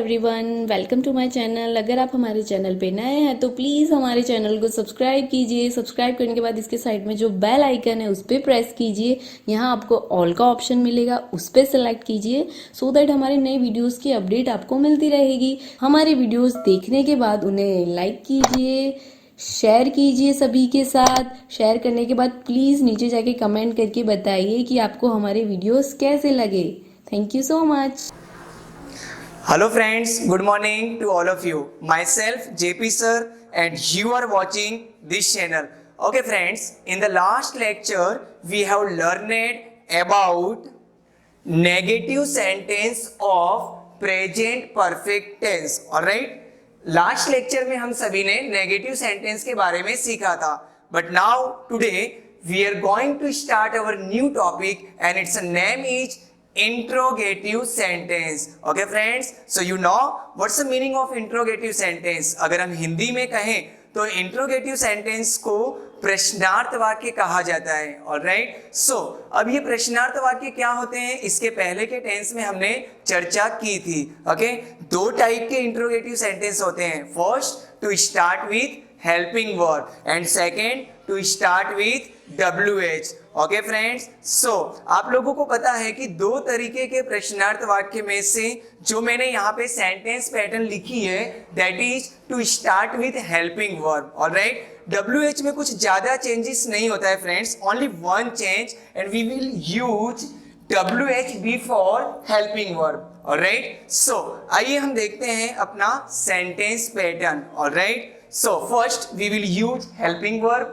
Everyone, welcome to my channel. अगर आप हमारे चैनल पे नए हैं तो प्लीज़ हमारे चैनल को सब्सक्राइब कीजिए। सब्सक्राइब करने के बाद इसके साइड में जो बेल आइकन है उस पर प्रेस कीजिए। यहाँ आपको ऑल का ऑप्शन मिलेगा, उस पर सेलेक्ट कीजिए सो दैट हमारे नए वीडियोज़ की अपडेट आपको मिलती रहेगी। हमारे वीडियोज़ देखने के बाद उन्हें लाइक कीजिए, शेयर कीजिए सभी के साथ। शेयर करने के बाद प्लीज़ नीचे जाके कमेंट करके बताइए कि आपको हमारे वीडियोज़ कैसे लगे। Thank you so much. Hello friends, good morning to all of you. Myself JP sir and you are watching this channel. Okay friends, in the last lecture we have learned about negative sentence of present perfect tense. Alright? Last lecture में हम सभी ने negative sentence के बारे में सीखा था. But now today we are going to start our new topic and its name is interrogative sentence. Okay friends, so you know what's the meaning of interrogative sentence? अगर हम हिंदी में कहें तो interrogative sentence को प्रश्नार्थ वाक्य कहा जाता है. ऑलराइट, सो अब ये प्रश्नार्थ वाक्य क्या होते हैं इसके पहले के टेंस में हमने चर्चा की थी. ओके, दो टाइप के इंट्रोगेटिव सेंटेंस होते हैं. First, to start with helping verb and second to start with WH. Okay friends, so आप लोगों को पता है कि दो तरीके के प्रश्नार्थ वाक्य में से जो मैंने यहाँ पे सेंटेंस पैटर्न लिखी है that is to start with helping verb. Alright, WH में कुछ ज्यादा चेंजेस नहीं होता है friends, only one change and we will use WH before helping verb. Alright, so आइए हम देखते हैं अपना sentence pattern. Alright, so first we will use helping verb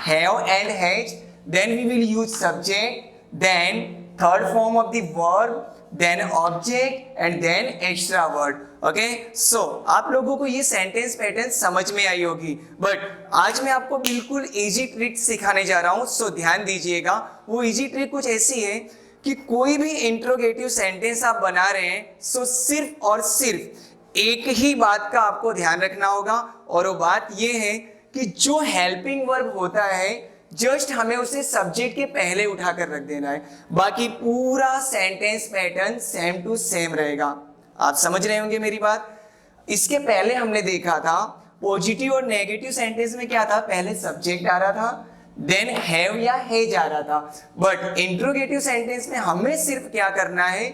have and has, then we will use subject, then third form of the verb, then object and then extra word. Okay, so आप लोगों को ये sentence pattern समझ में आई होगी, but आज मैं आपको बिल्कुल इजी ट्रिक सिखाने जा रहा हूं. सो ध्यान दीजिएगा. वो इजी ट्रिक कुछ ऐसी है कि कोई भी इंट्रोगेटिव सेंटेंस आप बना रहे हैं सो सिर्फ और सिर्फ एक ही बात का आपको ध्यान रखना होगा, और वो बात ये है कि जो हेल्पिंग वर्ब होता है जस्ट हमें उसे सब्जेक्ट के पहले उठाकर रख देना है. बाकी पूरा sentence pattern same to same रहेगा. आप समझ रहे होंगे मेरी बात. इसके पहले हमने देखा था पॉजिटिव और नेगेटिव सेंटेंस में क्या था, पहले सब्जेक्ट आ रहा था देन हैव या हेज आ रहा था. बट इंट्रोगेटिव सेंटेंस में हमें सिर्फ क्या करना है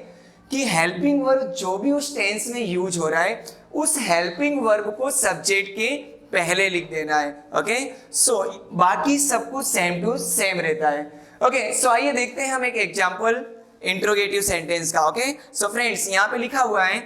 कि हेल्पिंग वर्ब जो भी उस टेंस में यूज हो रहा है उस हेल्पिंग वर्ब को सब्जेक्ट के पहले लिख देना है. ओके, सो बाकी सब कुछ सेम टू सेम रहता है. ओके, सो आइए देखते हैं हम एक एग्जांपल इंट्रोगेटिव सेंटेंस का. ओके, सो फ्रेंड्स यहाँ पे लिखा हुआ है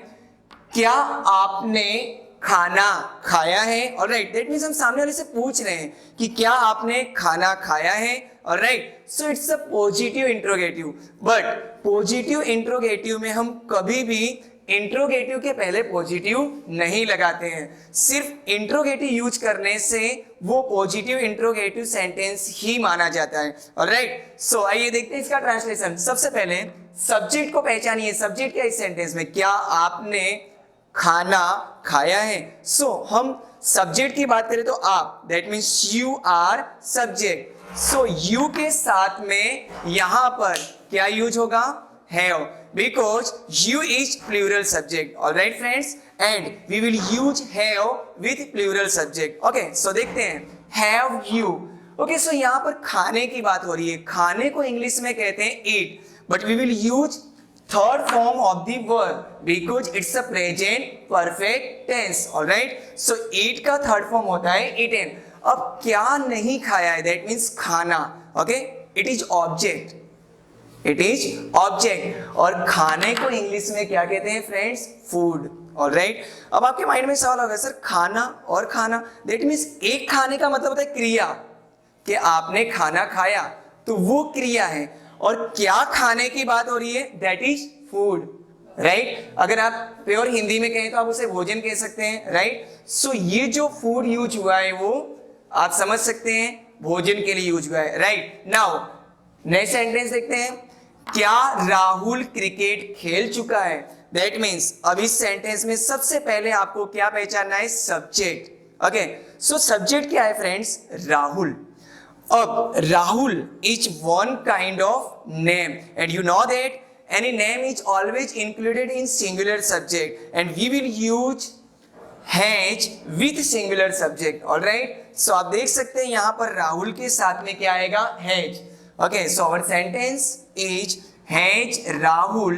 क्या आपने खाना खाया है. ऑलराइट, दैट मींस हम सामने वाले से पूछ रहे हैं कि क्या आपने खाना खाया है. Alright, so it's a positive interrogative. But positive interrogative में हम कभी भी इंट्रोगेटिव के पहले पॉजिटिव नहीं लगाते हैं. सिर्फ इंट्रोगेटिव यूज करने से वो पॉजिटिव इंट्रोगेटिव सेंटेंस ही माना जाता है. ऑलराइट, सो आइए देखते हैं इसका ट्रांसलेशन. सबसे पहले सब्जेक्ट को पहचानिए. सब्जेक्ट क्या इस सेंटेंस में, क्या आपने खाना खाया है. सो हम सब्जेक्ट की बात करें तो आप, that means you are subject. So you के साथ में यहां पर क्या यूज होगा, have, because you is plural subject. Alright friends, and we will use have with plural subject. Okay, so देखते हैं हैव यू. ओके, सो यहां पर खाने की बात हो रही है. खाने को इंग्लिश में कहते हैं eat, but we will use third form of the verb because it's a present perfect tense. Alright, so eat का थर्ड फॉर्म होता है ईटेन. अब क्या नहीं खाया है, दैट मीन्स खाना. Okay, it is object, it is object. और खाने को इंग्लिश में क्या कहते हैं फ्रेंड्स, फूड. ऑलराइट, अब आपके माइंड में सवाल होगा सर खाना और खाना, दैट मीन्स एक खाने का मतलब होता है क्रिया, कि आपने खाना खाया तो वो क्रिया है, और क्या खाने की बात हो रही है, दैट इज फूड. राइट, अगर आप प्योर हिंदी में कहें तो आप उसे भोजन कह सकते हैं. राइट, सो ये जो फूड यूज हुआ है वो आप समझ सकते हैं भोजन के लिए यूज हुआ है. राइट, नाउ नेक्स्ट सेंटेंस देखते हैं. क्या राहुल क्रिकेट खेल चुका है. दैट मीन्स अब इस सेंटेंस में सबसे पहले आपको क्या पहचानना है, सब्जेक्ट. ओके, सो सब्जेक्ट क्या है फ्रेंड्स, राहुल. अब Rahul is one kind of name and you know that any name is always included in singular subject and we will use has with singular subject. Alright, so आप देख सकते हैं यहां पर राहुल के साथ में क्या आएगा, has. Okay, so our sentence is has Rahul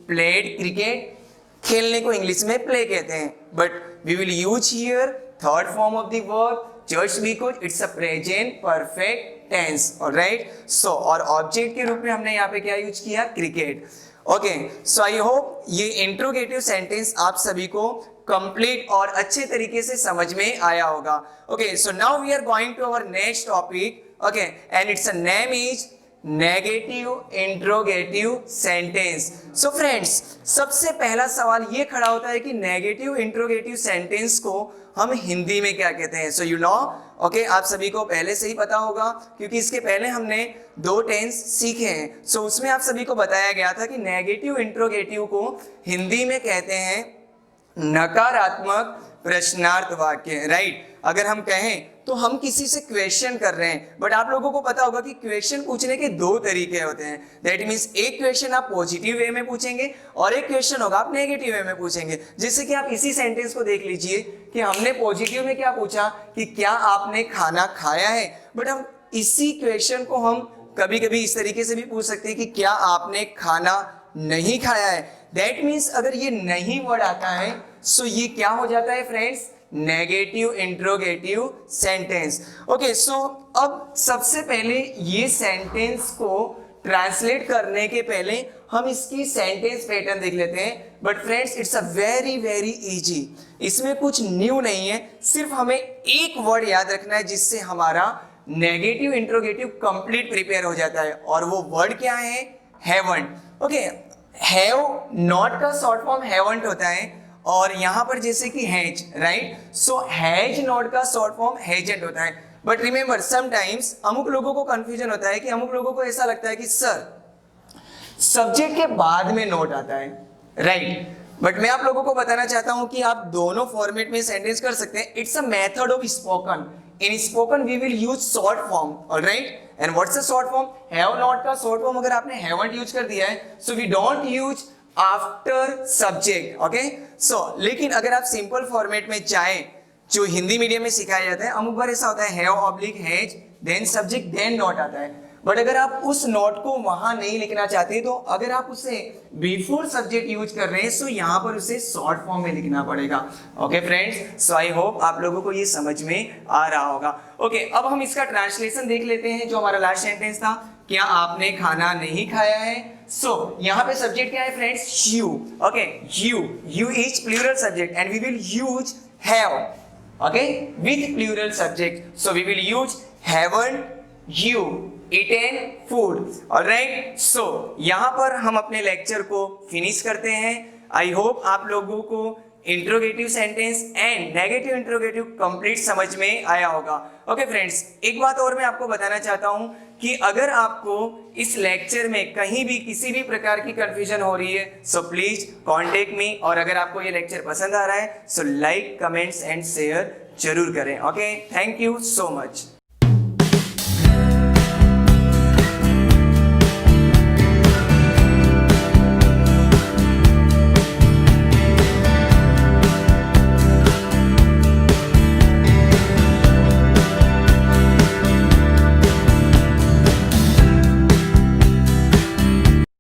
played cricket. खेलने को इंग्लिश में प्ले कहते हैं, but we will use here third form of the verb just because it's a present perfect tense. Alright, so और ऑब्जेक्ट के रूप में हमने यहाँ पे क्या यूज किया, cricket. Okay, so I hope ये इंट्रोगेटिव सेंटेंस आप सभी को कंप्लीट और अच्छे तरीके से समझ में आया होगा. Okay, so now we are going to our next topic. Okay, and it's a name is negative interrogative sentence. So friends, सबसे पहला सवाल ये खड़ा होता है कि नेगेटिव इंट्रोगेटिव सेंटेंस को हम हिंदी में क्या कहते हैं. सो यू नो, ओके, आप सभी को पहले से ही पता होगा क्योंकि इसके पहले हमने 2 टेंस सीखे हैं. सो उसमें आप सभी को बताया गया था कि नेगेटिव इंट्रोगेटिव को हिंदी में कहते हैं नकारात्मक प्रश्नार्थ वाक्य. राइट, अगर हम कहें तो हम किसी से क्वेश्चन कर रहे हैं, बट आप लोगों को पता होगा कि क्वेश्चन पूछने के 2 तरीके होते हैं. दैट मीन्स एक क्वेश्चन आप पॉजिटिव वे में पूछेंगे और एक क्वेश्चन होगा आप नेगेटिव वे में पूछेंगे. जैसे कि आप इसी सेंटेंस को देख लीजिए कि हमने पॉजिटिव में क्या पूछा कि क्या आपने खाना खाया है, बट हम इसी क्वेश्चन को हम कभी कभी इस तरीके से भी पूछ सकते हैं कि क्या आपने खाना नहीं खाया है. दैट मीन्स अगर ये नहीं वर्ड आता है सो ये क्या हो जाता है friends, negative interrogative sentence. Okay, so अब सबसे पहले ये सेंटेंस को ट्रांसलेट करने के पहले हम इसकी सेंटेंस पैटर्न देख लेते हैं. But friends, it's a very very easy. इसमें कुछ न्यू नहीं है, सिर्फ हमें एक वर्ड याद रखना है जिससे हमारा नेगेटिव इंट्रोगेटिव कंप्लीट प्रिपेयर हो जाता है, और वो वर्ड क्या है, हैवंट. ओके, हैव नॉट का शॉर्ट फॉर्म हैवंट होता है, और यहां पर जैसे कि has. Right, so has not का शॉर्ट फॉर्म हैजेंट होता है. बट रिमेंबर, समटाइम्स अमुक लोगों को कंफ्यूजन होता है कि अमुक लोगों को ऐसा लगता है कि सर सब्जेक्ट के बाद में नोट आता है. राइट, बट मैं आप लोगों को बताना चाहता हूं कि आप दोनों फॉर्मेट में सेंटेंस कर सकते हैं. It's a method of spoken. In spoken we will use short form. Alright, and what's the short form, have not का शॉर्ट फॉर्म अगर आपने हैवंट यूज कर दिया है so we don't use after subject. Okay, so लेकिन अगर आप simple format में चाहें जो हिंदी मीडियम में सिखाया जाता है, अमुक बार ऐसा होता है have oblique has then subject then not आता है. बट अगर आप उस नोट को वहां नहीं लिखना चाहते तो अगर आप उसे बिफोर सब्जेक्ट यूज कर रहे हैं सो यहां पर उसे शॉर्ट फॉर्म में लिखना पड़ेगा. Okay friends, so I hope आप लोगों को ये समझ में आ रहा होगा. ओके, अब हम इसका ट्रांसलेशन देख लेते हैं. जो हमारा लास्ट सेंटेंस था, क्या आपने खाना नहीं खाया है. सो यहाँ पे सब्जेक्ट क्या है friends, you. Okay, you is plural subject and we will use have. Okay, with plural subject, so we will use haven't you eaten food. Alright, सो यहाँ पर हम अपने लेक्चर को फिनिश करते हैं. आई होप आप लोगों को interrogative sentence and negative interrogative complete समझ में आया होगा. ओके फ्रेंड्स, एक बात और मैं आपको बताना चाहता हूं कि अगर आपको इस लेक्चर में कहीं भी किसी भी प्रकार की कंफ्यूजन हो रही है सो प्लीज कांटेक्ट मी. और अगर आपको ये लेक्चर पसंद आ रहा है so like, comments and share जरूर करें. Okay, thank you so much.